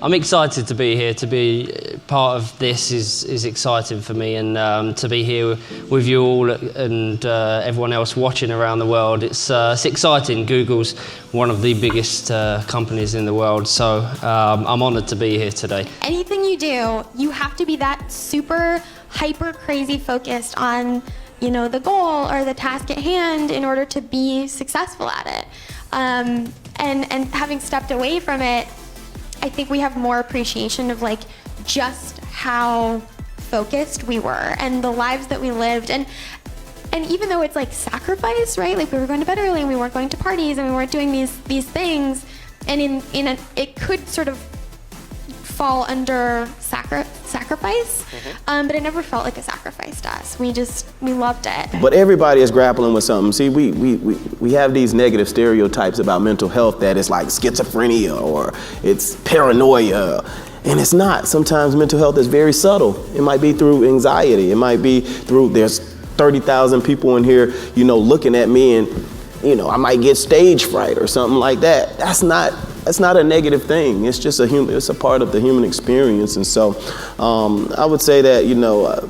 I'm excited to be here. To be part of this is exciting for me, and to be here with you all and everyone else watching around the world, it's exciting. Google's one of the biggest companies in the world, so I'm honored to be here today. Anything you do, you have to be that super hyper crazy focused on, you know, the goal or the task at hand in order to be successful at it. And having stepped away from it, I think we have more appreciation of like just how focused we were and the lives that we lived. And even though it's like sacrifice, right? Like we were going to bed early and we weren't going to parties and we weren't doing these things. And it could sort of fall under sacrifice, but it never felt like a sacrifice to us. We loved it. But everybody is grappling with something. See, we have these negative stereotypes about mental health that it's like schizophrenia or it's paranoia, and it's not. Sometimes mental health is very subtle. It might be through anxiety. It might be through, there's 30,000 people in here, you know, looking at me and, you know, I might get stage fright or something like that. That's not a negative thing. It's just it's a part of the human experience. And so I would say that, you know,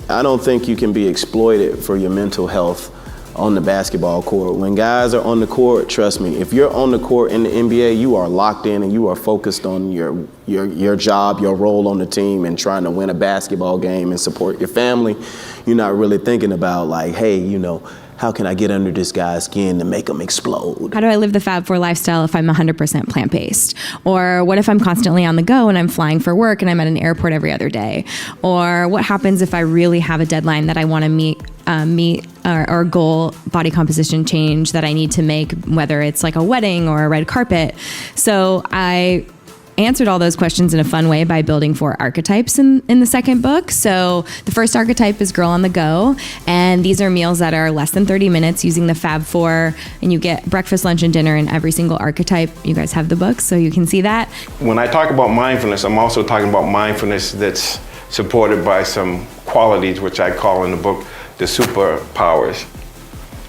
I don't think you can be exploited for your mental health on the basketball court. When guys are on the court, trust me, if you're on the court in the NBA, you are locked in and you are focused on your job, your role on the team, and trying to win a basketball game and support your family. You're not really thinking about like, hey, you know, how can I get under this guy's skin to make him explode? How do I live the Fab 4 lifestyle if I'm 100% plant-based? Or what if I'm constantly on the go and I'm flying for work and I'm at an airport every other day? Or what happens if I really have a deadline that I want to meet or goal body composition change that I need to make, whether it's like a wedding or a red carpet? So I answered all those questions in a fun way by building 4 archetypes in the second book. So the first archetype is Girl on the Go, and these are meals that are less than 30 minutes using the Fab 4, and you get breakfast, lunch, and dinner in every single archetype. You guys have the book, so you can see that. When I talk about mindfulness, I'm also talking about mindfulness that's supported by some qualities, which I call in the book the superpowers.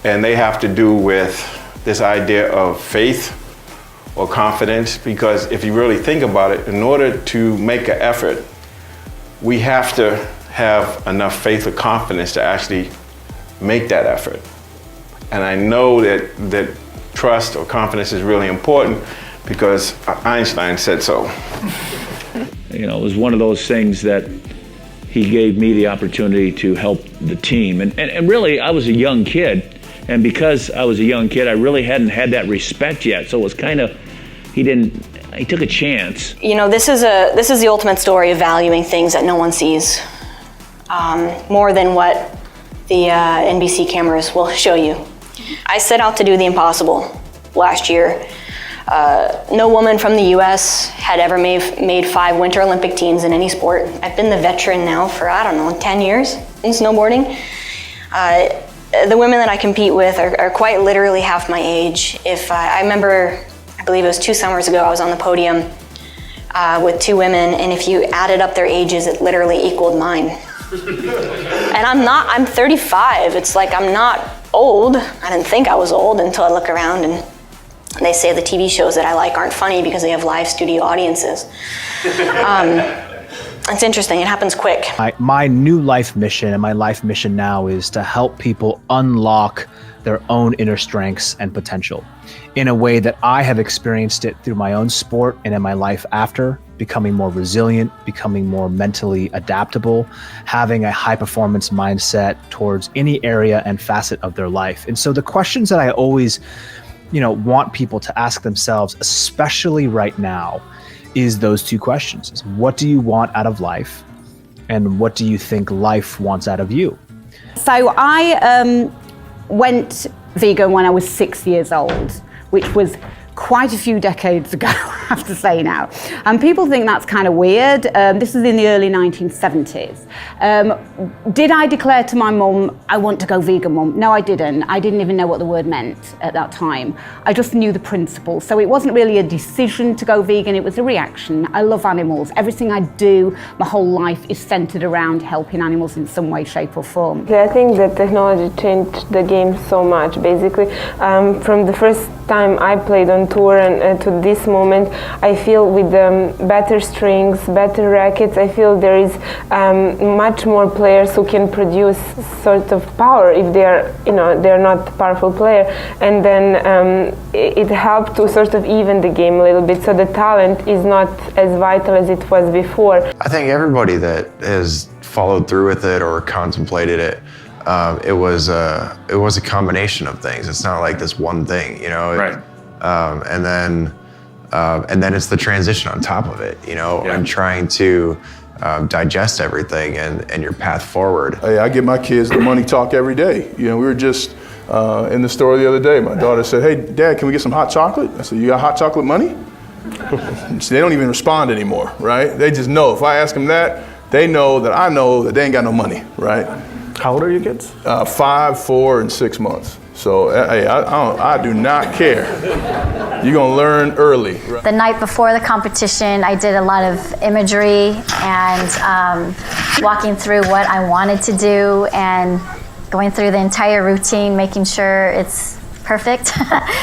And they have to do with this idea of faith or confidence, because if you really think about it, in order to make an effort, we have to have enough faith or confidence to actually make that effort. And I know that trust or confidence is really important because Einstein said so. You know, it was one of those things that he gave me the opportunity to help the team. And really, I was a young kid. And because I was a young kid, I really hadn't had that respect yet. So it was kind of, he took a chance. You know, this is the ultimate story of valuing things that no one sees, more than what the NBC cameras will show you. I set out to do the impossible last year. No woman from the US had ever made 5 Winter Olympic teams in any sport. I've been the veteran now for, I don't know, 10 years in snowboarding. The women that I compete with are quite literally half my age. I remember, I believe it was 2 summers ago, I was on the podium with 2 women, and if you added up their ages, it literally equaled mine. And I'm 35. It's like I'm not old. I didn't think I was old until I look around and they say the TV shows that I like aren't funny because they have live studio audiences. It's interesting, it happens quick. My new life mission and my life mission now is to help people unlock their own inner strengths and potential in a way that I have experienced it through my own sport and in my life after, becoming more resilient, becoming more mentally adaptable, having a high performance mindset towards any area and facet of their life. And so the questions that I always, want people to ask themselves, especially right now, is those 2 questions. What do you want out of life? And what do you think life wants out of you? So I went vegan when I was 6 years old, which was quite a few decades ago, I have to say now. And people think that's kind of weird. This is in the early 1970s. Did I declare to my mum, I want to go vegan, Mum? No, I didn't. I didn't even know what the word meant at that time. I just knew the principle. So it wasn't really a decision to go vegan, it was a reaction. I love animals. Everything I do, my whole life is centered around helping animals in some way, shape or form. I think that technology changed the game so much. Basically, from the first time I played on tour and to this moment, I feel with better strings, better rackets, I feel there is much more players who can produce sort of power if they are, they're not powerful player, and then it helped to sort of even the game a little bit, so the talent is not as vital as it was before. I think everybody that has followed through with it or contemplated it, it was a combination of things. It's not like this one thing, Right. And then it's the transition on top of it, and trying to digest everything and your path forward. Hey, I give my kids the money talk every day. We were just in the store the other day. My daughter said, "Hey, Dad, can we get some hot chocolate?" I said, "You got hot chocolate money?" So they don't even respond anymore, right? They just know. If I ask them that, they know that I know that they ain't got no money, right? How old are your kids? 5, 4, and 6 months. So hey, I do not care. You're gonna learn early. Right? The night before the competition, I did a lot of imagery and walking through what I wanted to do and going through the entire routine, making sure it's perfect.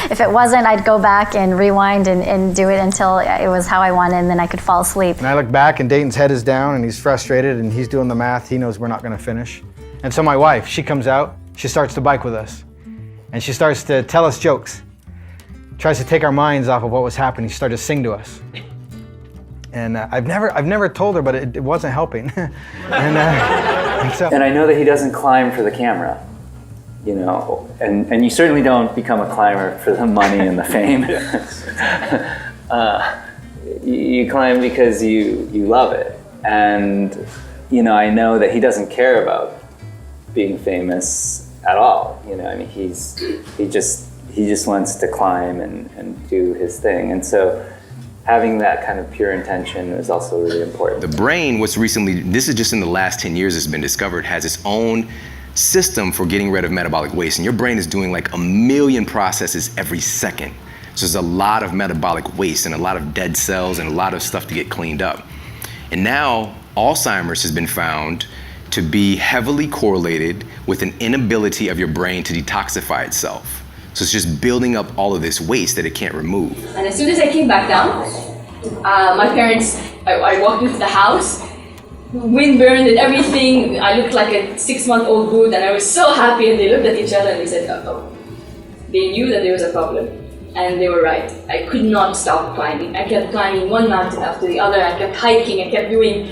If it wasn't, I'd go back and rewind and do it until it was how I wanted, and then I could fall asleep. And I look back and Dayton's head is down and he's frustrated and he's doing the math. He knows we're not gonna finish. And so my wife, she comes out, she starts to bike with us. And she starts to tell us jokes. Tries to take our minds off of what was happening. She started to sing to us. And I've never told her, but it wasn't helping. And I know that he doesn't climb for the camera, and you certainly don't become a climber for the money and the fame. You climb because you love it. And, I know that he doesn't care about being famous at all. He just wants to climb and do his thing. And so having that kind of pure intention is also really important. The brain, this is just in the last 10 years it's been discovered, has its own system for getting rid of metabolic waste. And your brain is doing like 1 million processes every second. So there's a lot of metabolic waste and a lot of dead cells and a lot of stuff to get cleaned up. And now Alzheimer's has been found to be heavily correlated with an inability of your brain to detoxify itself. So it's just building up all of this waste that it can't remove. And as soon as I came back down, my parents, I walked into the house, wind burned and everything. I looked like a 6-month-old boot and I was so happy, and they looked at each other and they said, oh. They knew that there was a problem, and they were right. I could not stop climbing. I kept climbing one mountain after the other. I kept hiking, I kept doing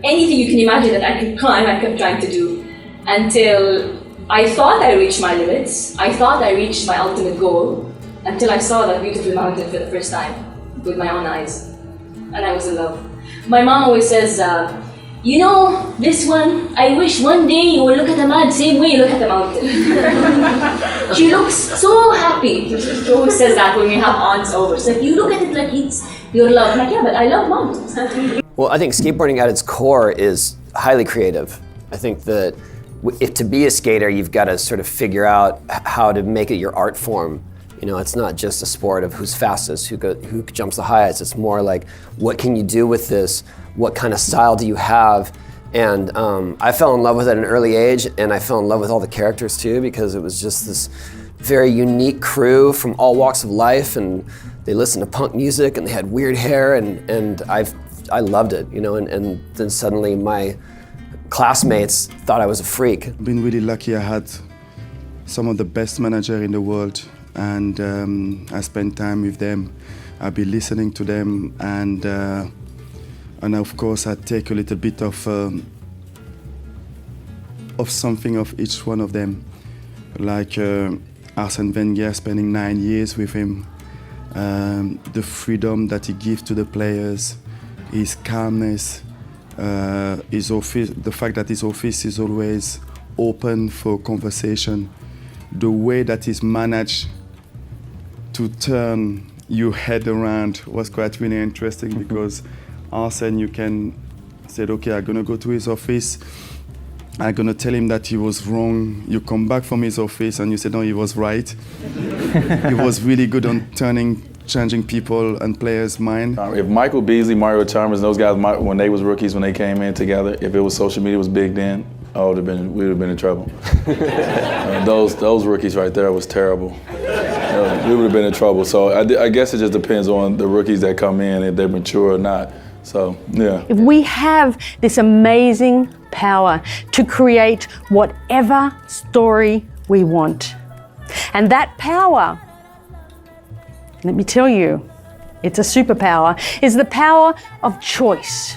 anything you can imagine that I could climb, I kept trying to do, until I thought I reached my limits. I thought I reached my ultimate goal, until I saw that beautiful mountain for the first time with my own eyes, and I was in love. My mom always says, this one, I wish one day you will look at the man the same way you look at the mountain. She looks so happy. She always says that when we have aunts over. She's like, you look at it like it's your love. I'm like, yeah, but I love mountains. Well, I think skateboarding at its core is highly creative. I think that if to be a skater, you've got to sort of figure out how to make it your art form. It's not just a sport of who's fastest, who jumps the highest. It's more like, what can you do with this? What kind of style do you have? And I fell in love with it at an early age, and I fell in love with all the characters too, because it was just this very unique crew from all walks of life, and they listened to punk music, and they had weird hair, and I loved it, and then suddenly my classmates thought I was a freak. I've been really lucky. I had some of the best managers in the world, and I spent time with them. I've been listening to them, and of course I take a little bit of something of each one of them. Like Arsene Wenger, spending 9 years with him, the freedom that he gives to the players, his calmness, his office, the fact that his office is always open for conversation, the way that he's managed to turn your head around was quite really interesting, because Arsene, you can say, okay, I'm gonna go to his office, I'm gonna tell him that he was wrong. You come back from his office and you say, no, he was right. He was really good on changing people and players' mind. If Michael Beasley, Mario Chalmers, those guys, when they was rookies, when they came in together, if it was social media was big then, we would have been in trouble. Those rookies right there was terrible. We would have been in trouble. So I guess it just depends on the rookies that come in, if they're mature or not. So, yeah. If we have this amazing power to create whatever story we want. And that power, let me tell you, it's a superpower, is the power of choice.